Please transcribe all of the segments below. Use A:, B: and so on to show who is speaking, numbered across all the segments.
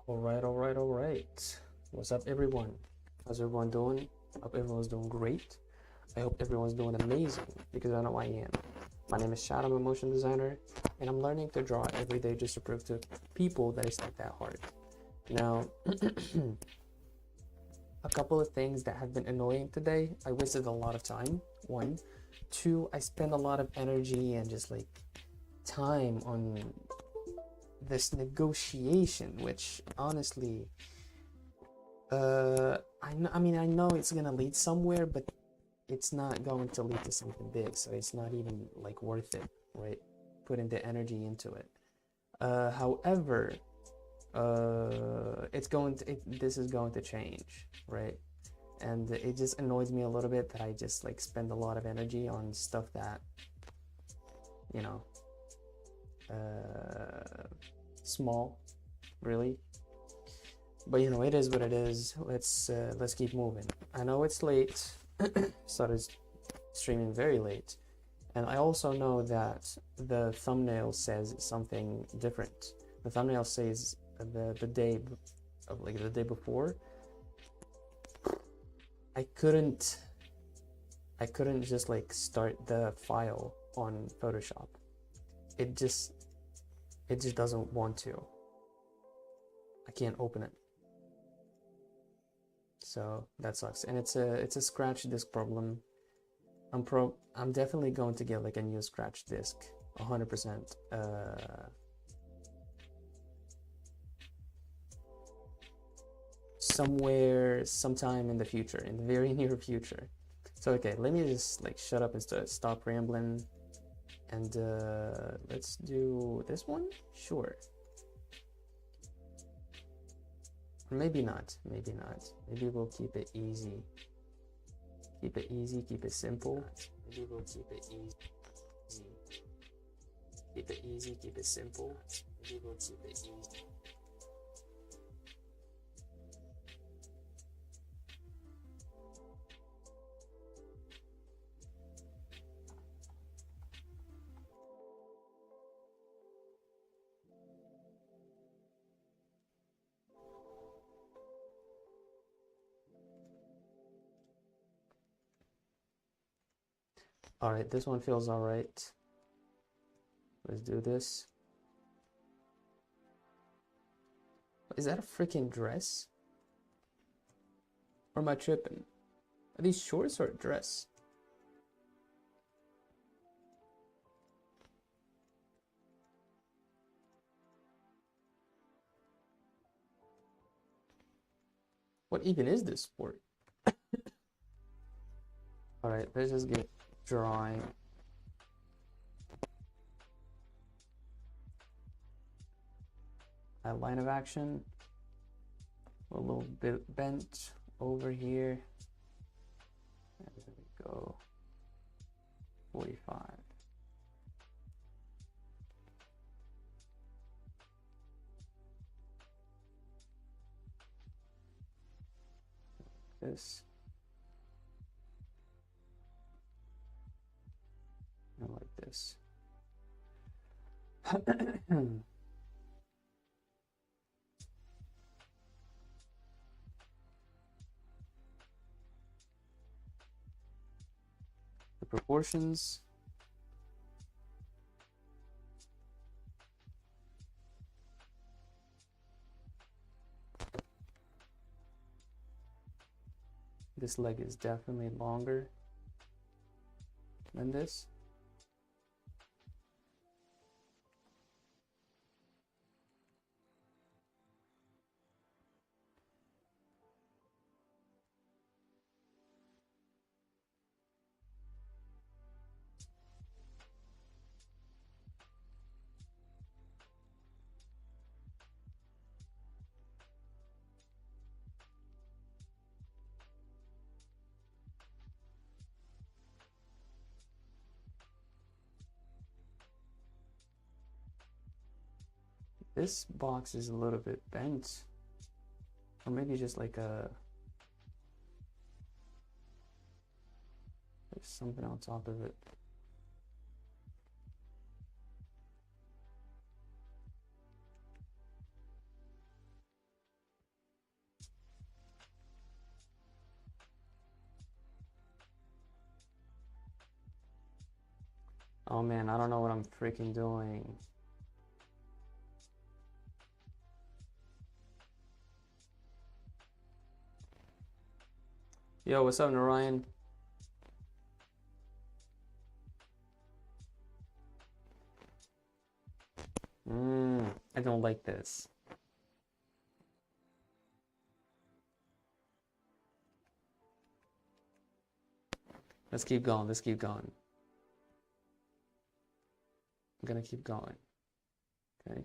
A: All right. What's up, everyone? How's everyone doing? Hope everyone's doing great. I hope everyone's doing amazing because I know I am. My name is Shad, I'm a motion designer, and I'm learning to draw every day just to prove to people that it's not that hard. Now, a couple of things that have been annoying today. I wasted a lot of time. One. Two, I spent a lot of energy and just like time on this negotiation, which honestly, I know it's gonna lead somewhere, but it's not going to lead to something big, so it's not even like worth it, right? Putting the energy into it. However, this is going to change, right? And it just annoys me a little bit that I just like spend a lot of energy on stuff that, you know, small, really. But you know, it is what it is. Let's keep moving. I know it's late. Started streaming very late, and I also know that the thumbnail says something different. The thumbnail says the day of like the day before. I couldn't just like start the file on Photoshop. It just doesn't want to. I can't open it. So that sucks. And it's a scratch disk problem. I'm definitely going to get like a new scratch disk, 100%. Sometime in the future, in the very near future. So okay, let me just like shut up and stop rambling, and let's do this one. Sure. Maybe not. Maybe we'll keep it easy. Keep it easy, keep it simple. Maybe we'll keep it easy. Keep it easy, keep it simple. Maybe we'll keep it easy. All right, this one feels all right. Let's do this. Is that a freaking dress? Or am I tripping? Are these shorts or a dress? What even is this sport? All right, let's just get drawing. A line of action, a little bit bent over here. And there we go. 45. This. And like this. The proportions. This leg is definitely longer than this. This box is a little bit bent, or maybe just like there's something on top of it. Oh man, I don't know what I'm freaking doing. Yo, what's up, Narayan? I don't like this. Let's keep going. Let's keep going. I'm gonna keep going. Okay.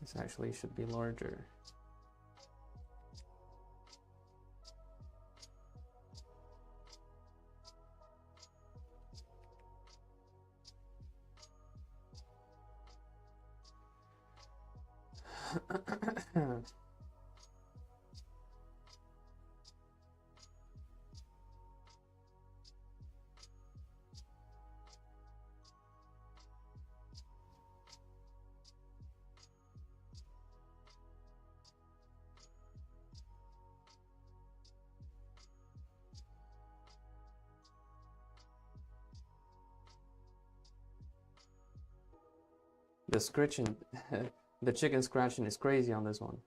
A: This actually should be larger. The scratching, the chicken scratching is crazy on this one.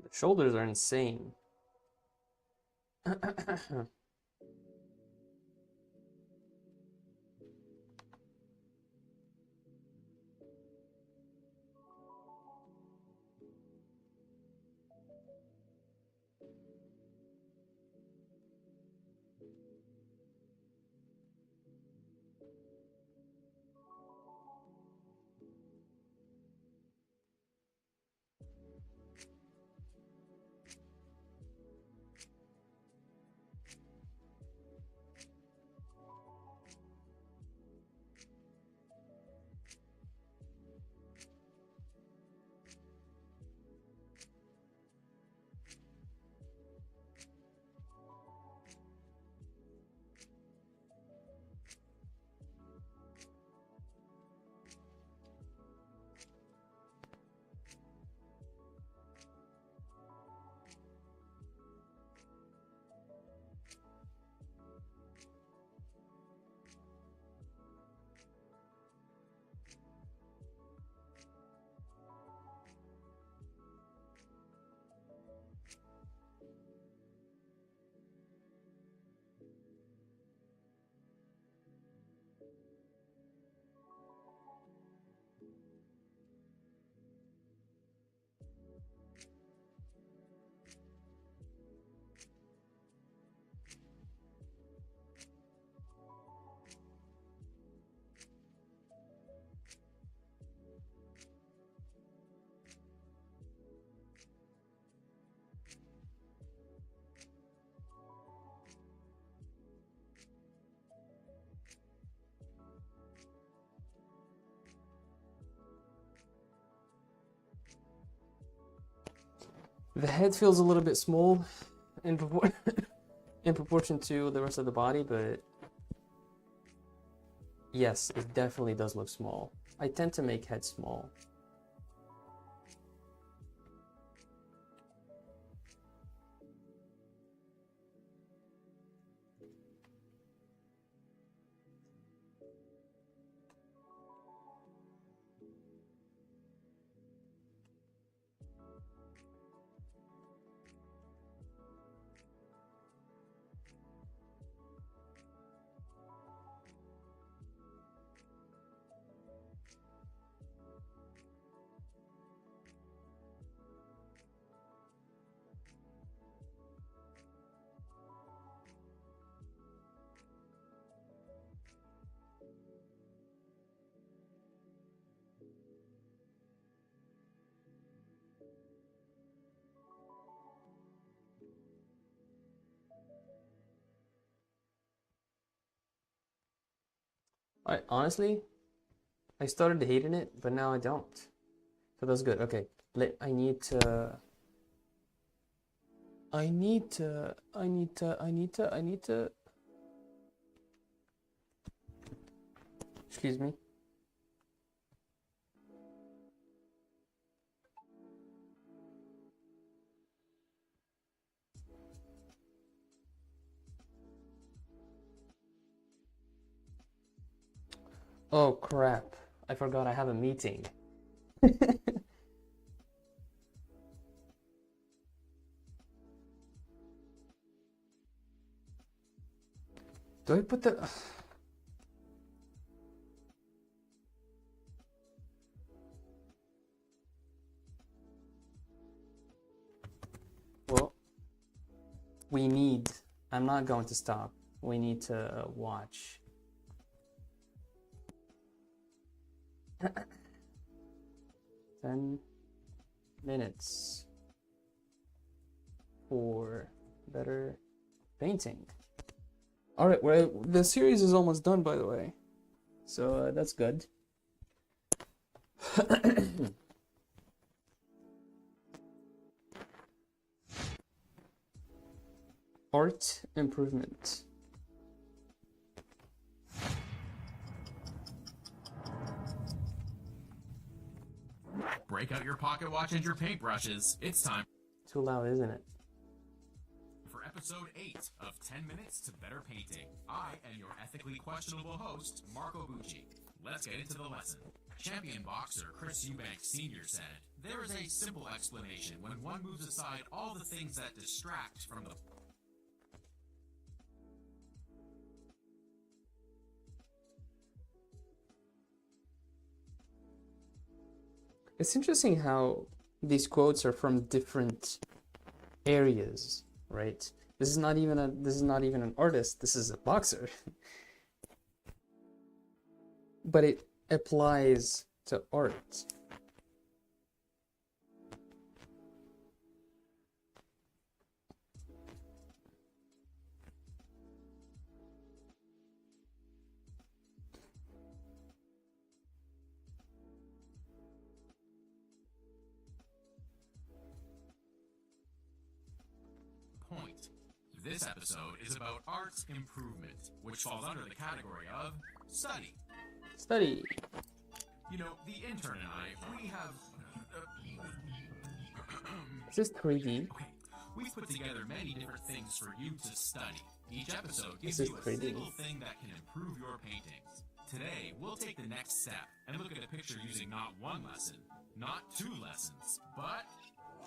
A: The shoulders are insane. The head feels a little bit small in, in proportion to the rest of the body, but yes, it definitely does look small. I tend to make heads small. Honestly, I started hating it, but now I don't. So that's good. Okay, I need to. Excuse me. Oh crap! I forgot I have a meeting. Do I put the? Well, we need. I'm not going to stop. We need to watch. 10 minutes for better painting. All right, well, the series is almost done, by the way, so that's good. Art improvement.
B: Break out your pocket watch and your paintbrushes. It's time
A: Too loud, isn't it?
B: for episode 8 of 10 Minutes to Better Painting. I am your ethically questionable host, Marco Bucci. Let's get into the lesson. Champion boxer Chris Eubank Sr. said, "There is a simple explanation when one moves aside all the things that distract from the..."
A: It's interesting how these quotes are from different areas, right? This is not even an artist. This is a boxer. But it applies to art.
B: Point. This episode is about art improvement, which falls under the category of study.
A: Study.
B: You know, the intern and I, we have...
A: Is this 3D?
B: Okay, we've put together many different things for you to study. Each episode gives
A: This is
B: you a
A: 3D.
B: single thing that can improve your paintings. Today, we'll take the next step and look at a picture using not one lesson, not 2 lessons, but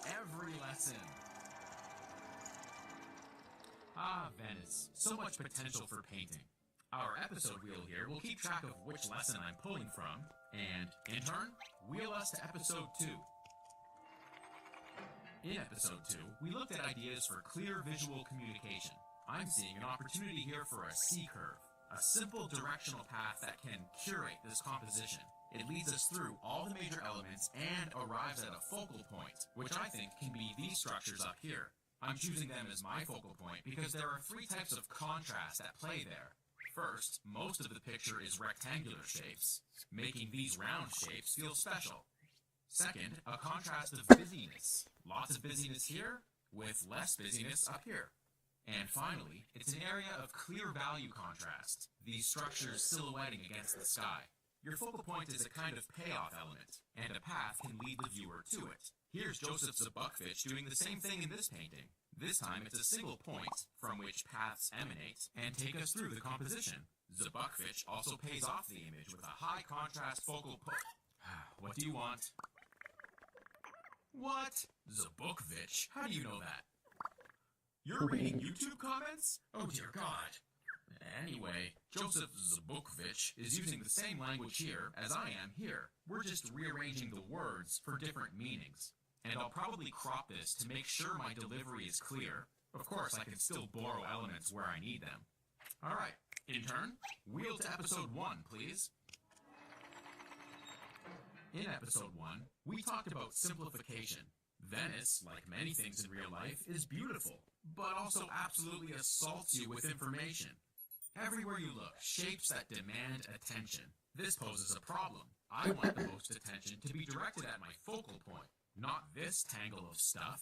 B: every lesson. Ah, Venice. So much potential for painting. Our episode wheel here will keep track of which lesson I'm pulling from, and, intern, wheel us to episode 2. In episode 2, we looked at ideas for clear visual communication. I'm seeing an opportunity here for a C-curve, a simple directional path that can curate this composition. It leads us through all the major elements and arrives at a focal point, which I think can be these structures up here. I'm choosing them as my focal point because there are 3 types of contrast at play there. First, most of the picture is rectangular shapes, making these round shapes feel special. Second, a contrast of busyness. Lots of busyness here with less busyness up here. And finally, it's an area of clear value contrast, these structures silhouetting against the sky. Your focal point is a kind of payoff element, and a path can lead the viewer to it. Here's Joseph Zabuckvich doing the same thing in this painting. This time it's a single point from which paths emanate and take us through the composition. Zabuckvich also pays off the image with a high contrast focal point. What do you want? What? Zabuckvich? How do you know that? You're reading YouTube comments? Oh dear God. Anyway, Joseph Zabuckvich is using the same language here as I am here. We're just rearranging the words for different meanings. And I'll probably crop this to make sure my delivery is clear. Of course, I can still borrow elements where I need them. Alright, intern, wheel to episode 1, please. In episode 1, we talked about simplification. Venice, like many things in real life, is beautiful, but also absolutely assaults you with information. Everywhere you look, shapes that demand attention. This poses a problem. I want the most attention to be directed at my focal point, not this tangle of stuff.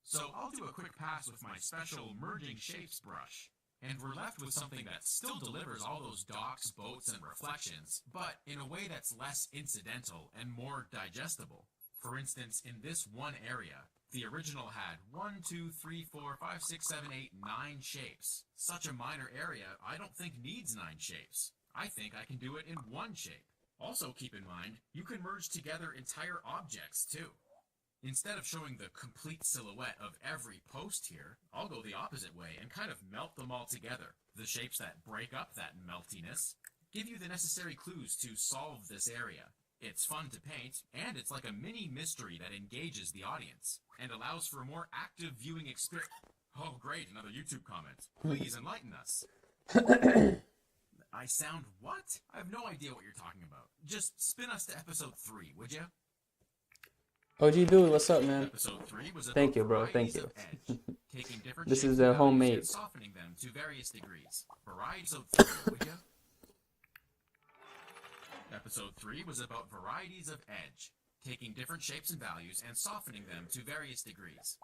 B: So I'll do a quick pass with my special merging shapes brush. And we're left with something that still delivers all those docks, boats, and reflections, but in a way that's less incidental and more digestible. For instance, in this one area, the original had 1, 2, 3, 4, 5, 6, 7, 8, 9 shapes. Such a minor area I don't think needs 9 shapes. I think I can do it in one shape. Also keep in mind, you can merge together entire objects too. Instead of showing the complete silhouette of every post here, I'll go the opposite way and kind of melt them all together. The shapes that break up that meltiness give you the necessary clues to solve this area. It's fun to paint, and it's like a mini mystery that engages the audience and allows for a more active viewing experience. Oh great, another YouTube comment. Please enlighten us. I sound what? I have no idea what you're talking about. Just spin us to episode 3, would you?
A: OG dude, what's up, man?
B: Episode 3 was about
A: Thank you, bro. Thank
B: varieties
A: you.
B: of edge, taking different
A: This
B: shapes
A: is
B: and
A: a
B: values
A: homemade.
B: and softening them to various degrees. Episode 3, would you? Episode 3 was about varieties of edge, taking different shapes and values and softening them to various degrees.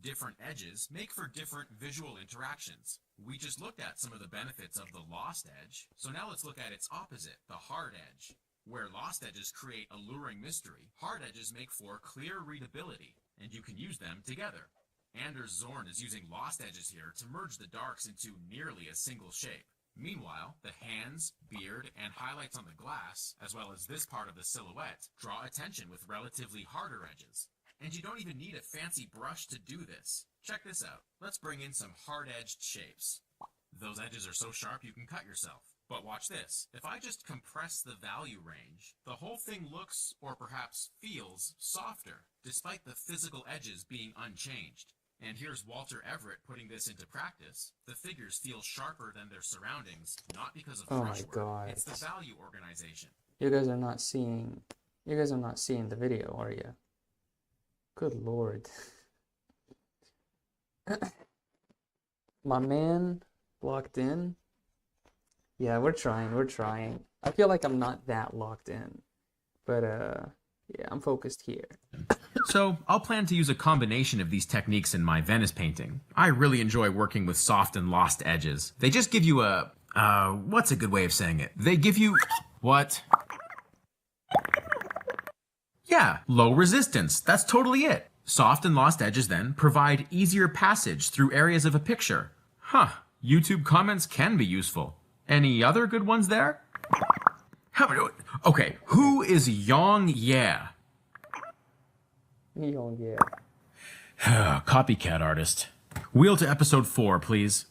B: Different edges make for different visual interactions. We just looked at some of the benefits of the lost edge, so now let's look at its opposite, the hard edge. Where lost edges create alluring mystery, hard edges make for clear readability, and you can use them together. Anders Zorn is using lost edges here to merge the darks into nearly a single shape. Meanwhile, the hands, beard, and highlights on the glass, as well as this part of the silhouette, draw attention with relatively harder edges. And you don't even need a fancy brush to do this. Check this out. Let's bring in some hard-edged shapes. Those edges are so sharp you can cut yourself. But watch this. If I just compress the value range, the whole thing looks, or perhaps feels, softer, despite the physical edges being unchanged. And here's Walter Everett putting this into practice. The figures feel sharper than their surroundings, not because of brushwork.
A: God.
B: It's the value organization.
A: You guys are not seeing the video, are you? Good Lord. My man locked in. Yeah, we're trying. I feel like I'm not that locked in. But yeah, I'm focused here.
B: So, I'll plan to use a combination of these techniques in my Venice painting. I really enjoy working with soft and lost edges. They just give you a, what's a good way of saying it? They give you, what? Yeah, low resistance. That's totally it. Soft and lost edges then provide easier passage through areas of a picture. Huh, YouTube comments can be useful. Any other good ones there? Okay, who is Yong Yeah?
A: Yong Yeah.
B: Copycat artist. Wheel to episode 4, please.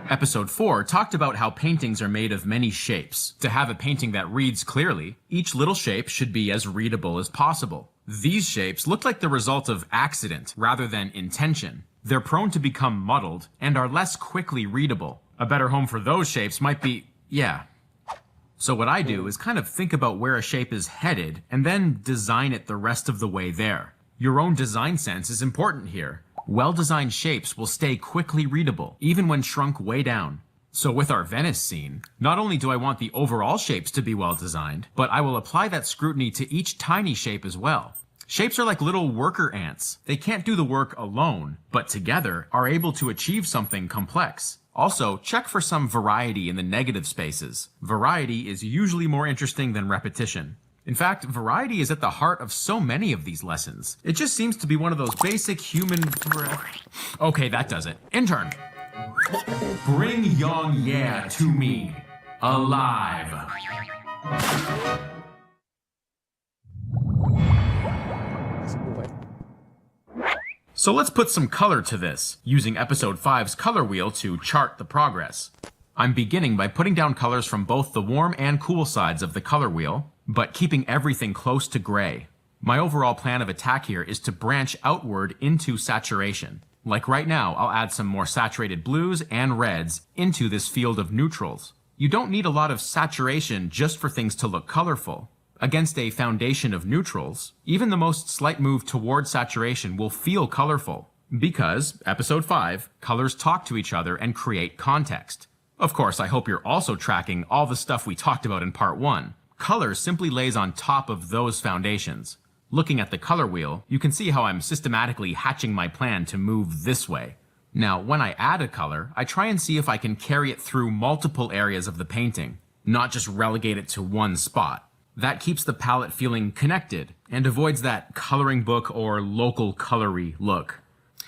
B: Episode 4 talked about how paintings are made of many shapes. To have a painting that reads clearly, each little shape should be as readable as possible. These shapes look like the result of accident rather than intention. They're prone to become muddled and are less quickly readable. A better home for those shapes might be, yeah. So what I do is kind of think about where a shape is headed and then design it the rest of the way there. Your own design sense is important here. Well-designed shapes will stay quickly readable, even when shrunk way down. So with our Venice scene, not only do I want the overall shapes to be well designed, but I will apply that scrutiny to each tiny shape as well. Shapes are like little worker ants. They can't do the work alone, but together are able to achieve something complex. Also, check for some variety in the negative spaces. Variety is usually more interesting than repetition. In fact, variety is at the heart of so many of these lessons. It just seems to be one of those basic human... Okay, that does it. Intern! Bring Yang Yeah to me. Alive. So let's put some color to this, using episode 5's color wheel to chart the progress. I'm beginning by putting down colors from both the warm and cool sides of the color wheel, but keeping everything close to gray. My overall plan of attack here is to branch outward into saturation. Like right now, I'll add some more saturated blues and reds into this field of neutrals. You don't need a lot of saturation just for things to look colorful. Against a foundation of neutrals, even the most slight move toward saturation will feel colorful. Because, episode 5, colors talk to each other and create context. Of course, I hope you're also tracking all the stuff we talked about in part 1. Color simply lays on top of those foundations. Looking at the color wheel, you can see how I'm systematically hatching my plan to move this way. Now, when I add a color, I try and see if I can carry it through multiple areas of the painting, not just relegate it to one spot. That keeps the palette feeling connected and avoids that coloring book or local colory look.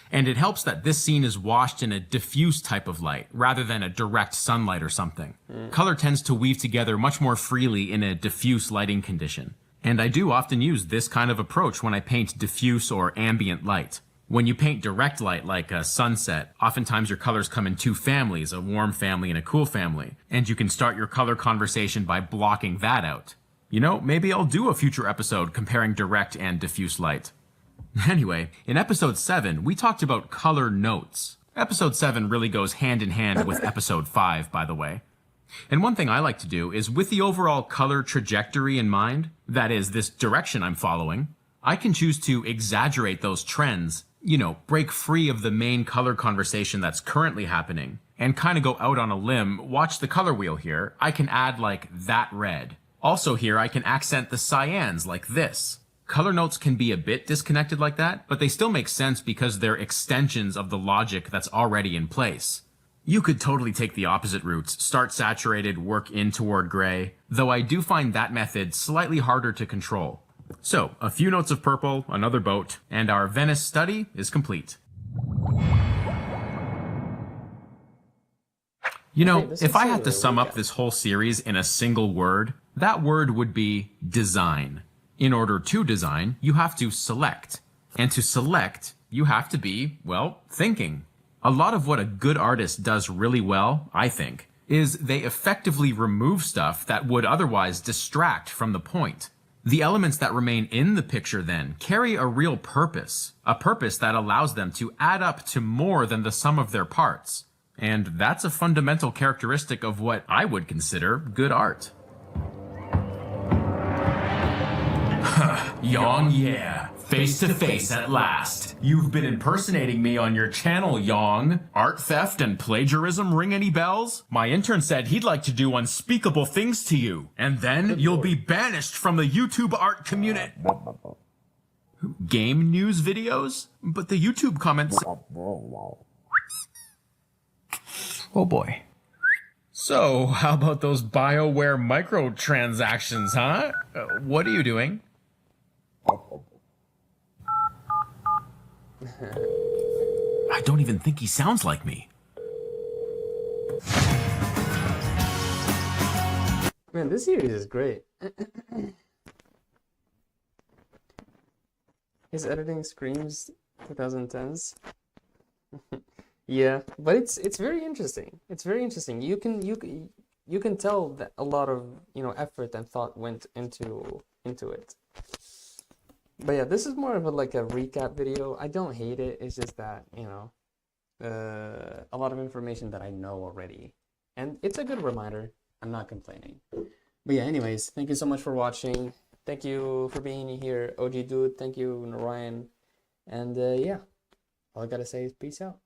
B: And it helps that this scene is washed in a diffuse type of light rather than a direct sunlight or something. Color tends to weave together much more freely in a diffuse lighting condition. And I do often use this kind of approach when I paint diffuse or ambient light. When you paint direct light like a sunset, oftentimes your colors come in two families, a warm family and a cool family, and you can start your color conversation by blocking that out. You know, maybe I'll do a future episode comparing direct and diffuse light. Anyway, in episode 7, we talked about color notes. Episode 7 really goes hand in hand with episode 5, by the way. And one thing I like to do is with the overall color trajectory in mind, that is, this direction I'm following, I can choose to exaggerate those trends, break free of the main color conversation that's currently happening, and kind of go out on a limb. Watch the color wheel here. I can add like that red. Also here, I can accent the cyans like this. Color notes can be a bit disconnected like that, but they still make sense because they're extensions of the logic that's already in place. You could totally take the opposite route, start saturated, work in toward gray, though I do find that method slightly harder to control. So, a few notes of purple, another boat, and our Venice study is complete. If I had to sum up this whole series in a single word, that word would be design. In order to design, you have to select. And to select, you have to be, thinking. A lot of what a good artist does really well, I think, is they effectively remove stuff that would otherwise distract from the point. The elements that remain in the picture then carry a real purpose, a purpose that allows them to add up to more than the sum of their parts. And that's a fundamental characteristic of what I would consider good art. Yang Yeah, face to face at last. You've been impersonating me on your channel, Yang. Art theft and plagiarism ring any bells? My intern said he'd like to do unspeakable things to you, and then you'll be banished from the YouTube art community. Game news videos? But the YouTube comments... Oh boy. So, how about those BioWare microtransactions, huh? What are you doing? I don't even think he sounds like me.
A: Man, this series is great. His editing screams 2010s. Yeah, but it's very interesting. It's very interesting. You can tell that a lot of effort and thought went into it. But yeah, this is more of a recap video. I don't hate it. It's just that a lot of information that I know already, and it's a good reminder. I'm not complaining. But yeah, anyways, thank you so much for watching. Thank you for being here, OG Dude. Thank you, Narayan. And yeah, all I gotta say is peace out.